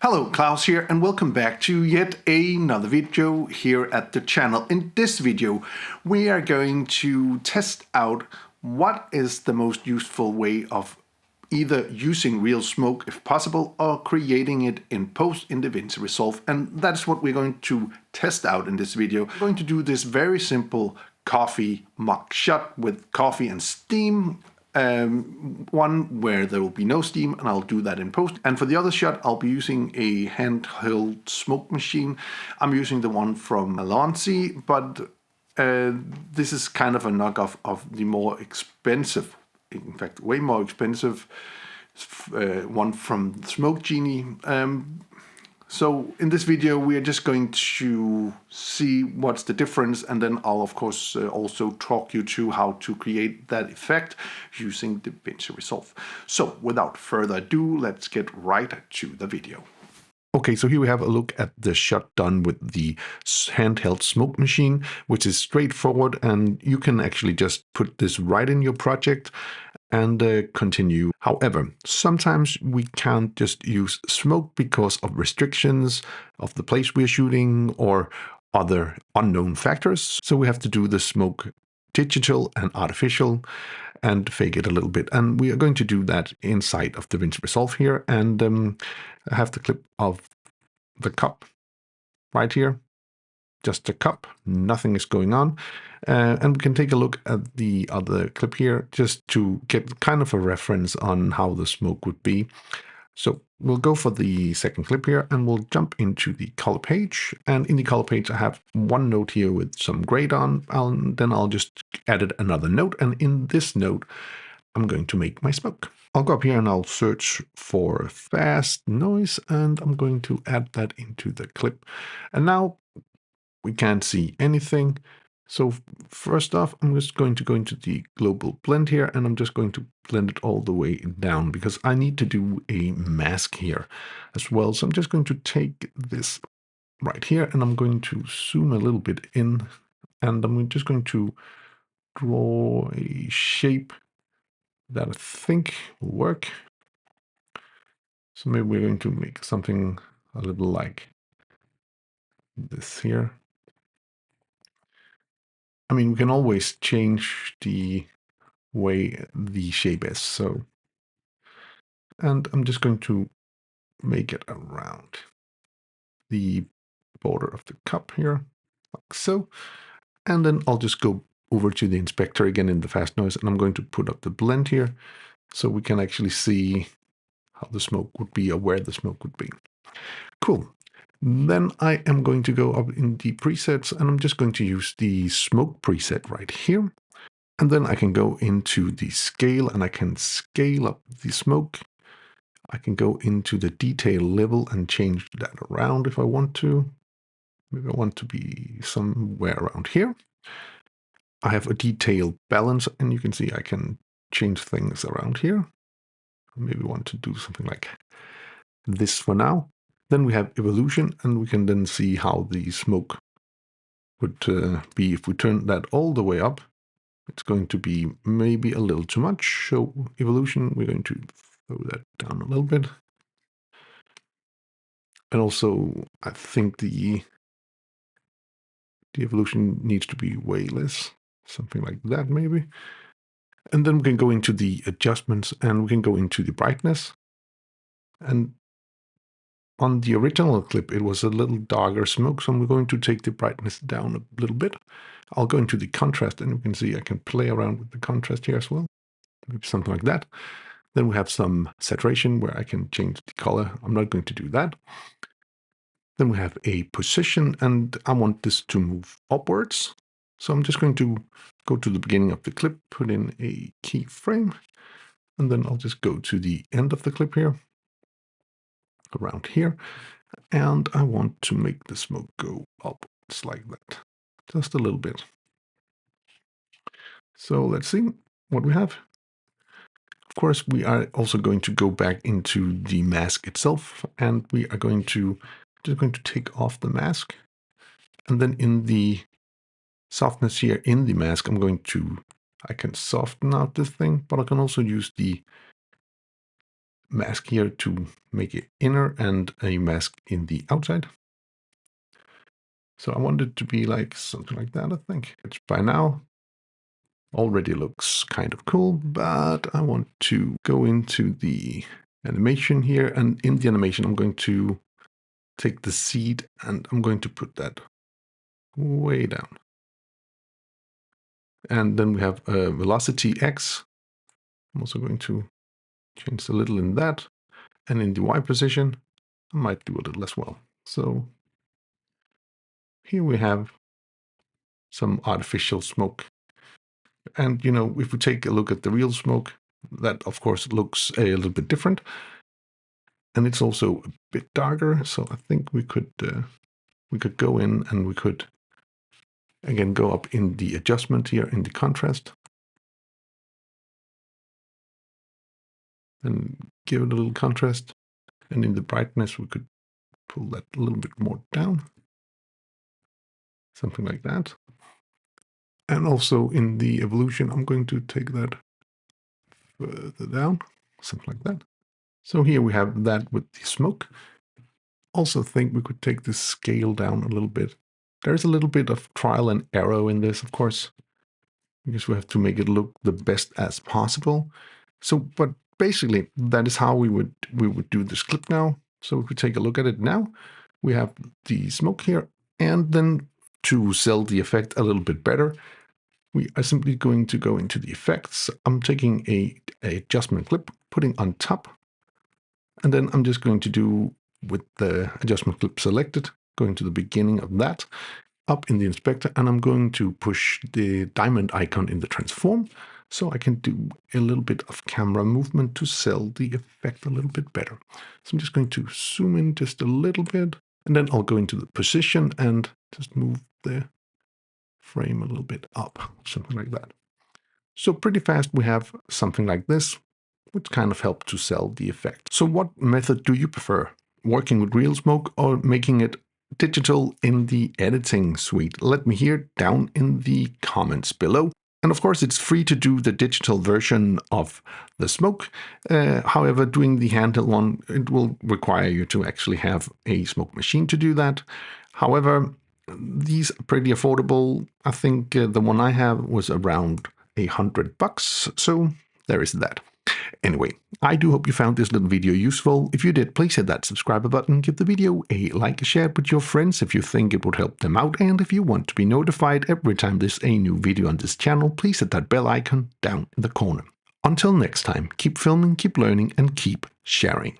Hello, Klaus here, and welcome back to yet another video here at the channel. In this video, we are going to test out what is the most useful way of either using real smoke if possible or creating it in post in Davinci Resolve. And that's what we're going to test out in this video. We're going to do this very simple coffee mug shot with coffee and steam. One where there will be no steam, and I'll do that in post. And for the other shot, I'll be using a handheld smoke machine. I'm using the one from Davinci, but this is kind of a knockoff of the more expensive, in fact, way more expensive one from Smoke Genie. So in this video, we are just going to see what's the difference, and then I'll of course also talk you to how to create that effect using Davinci Resolve. So without further ado, let's get right to the video. Okay, so here we have a look at the shot done with the handheld smoke machine, which is straightforward, and you can actually just put this right in your project and continue. However, sometimes we can't just use smoke because of restrictions of the place we're shooting or other unknown factors. So we have to do the smoke digital and artificial and fake it a little bit. And we are going to do that inside of Davinci Resolve here. And I have the clip of the cup right here. Just a cup, nothing is going on. And we can take a look at the other clip here just to get kind of a reference on how the smoke would be. So we'll go for the second clip here and we'll jump into the color page. And in the color page, I have one node here with some grade on. Then I'll just add another node. And in this node, I'm going to make my smoke. I'll go up here and I'll search for fast noise, and I'm going to add that into the clip. And now we can't see anything. So first off, I'm just going to go into the global blend here, and I'm just going to blend it all the way down because I need to do a mask here as well. So I'm just going to take this right here and I'm going to zoom a little bit in, and I'm just going to draw a shape that I think will work. So maybe we're going to make something a little like this here. I mean, we can always change the way the shape is. So, and I'm just going to make it around the border of the cup here, like so. And then I'll just go over to the inspector again in the fast noise, and I'm going to put up the blend here so we can actually see how the smoke would be or where the smoke would be. Cool. Then I am going to go up in the presets, and I'm just going to use the smoke preset right here. And then I can go into the scale and I can scale up the smoke. I can go into the detail level and change that around if I want to. Maybe I want to be somewhere around here. I have a detail balance, and you can see I can change things around here. Maybe want to do something like this for now. Then we have evolution, and we can then see how the smoke would be if we turn that all the way up. It's going to be maybe a little too much. So evolution, we're going to throw that down a little bit. And also, I think the evolution needs to be way less, something like that maybe. And then we can go into the adjustments, and we can go into the brightness. And on the original clip, it was a little darker smoke, so I'm going to take the brightness down a little bit. I'll go into the contrast, and you can see I can play around with the contrast here as well. Maybe something like that. Then we have some saturation where I can change the color. I'm not going to do that. Then we have a position, and I want this to move upwards. So I'm just going to go to the beginning of the clip, put in a keyframe, and then I'll just go to the end of the clip here, around here. And I want to make the smoke go upwards like that, just a little bit. So let's see what we have. Of course, we are also going to go back into the mask itself, and we are going to just going to take off the mask. And then in the softness here in the mask, I can soften out this thing, but I can also use the mask here to make it inner and a mask in the outside. So I want it to be like something like that, I think. Which by now already looks kind of cool, but I want to go into the animation here, and in the animation I'm going to take the seed and I'm going to put that way down. And then we have a velocity X. I'm also going to change a little in that, and in the Y position I might do a little as well. So here we have some artificial smoke. And, you know, if we take a look at the real smoke, that of course looks a little bit different. And it's also a bit darker. So I think we could go in and we could, again, go up in the adjustment here in the contrast. And give it a little contrast. And in the brightness, we could pull that a little bit more down. Something like that. And also in the evolution, I'm going to take that further down. Something like that. So here we have that with the smoke. Also think we could take this scale down a little bit. There's a little bit of trial and error in this, of course, because we have to make it look the best as possible. So, but basically that is how we would do this clip now. So if we take a look at it now, we have the smoke here, and then to sell the effect a little bit better, we are simply going to go into the effects. I'm taking a adjustment clip, putting on top, and then I'm just going to do, with the adjustment clip selected, going to the beginning of that, up in the inspector, and I'm going to push the diamond icon in the transform, so I can do a little bit of camera movement to sell the effect a little bit better. So I'm just going to zoom in just a little bit, and then I'll go into the position and just move the frame a little bit up, something like that. So pretty fast we have something like this, which kind of help to sell the effect. So what method do you prefer? Working with real smoke or making it digital in the editing suite? Let me hear down in the comments below. And of course, it's free to do the digital version of the smoke. However, doing the handheld one, it will require you to actually have a smoke machine to do that. However, these are pretty affordable. I think the one I have was around $100. So there is that. Anyway, I do hope you found this little video useful. If you did, please hit that subscribe button, give the video a like, share it with your friends if you think it would help them out, and if you want to be notified every time there's a new video on this channel, please hit that bell icon down in the corner. Until next time, keep filming, keep learning, and keep sharing.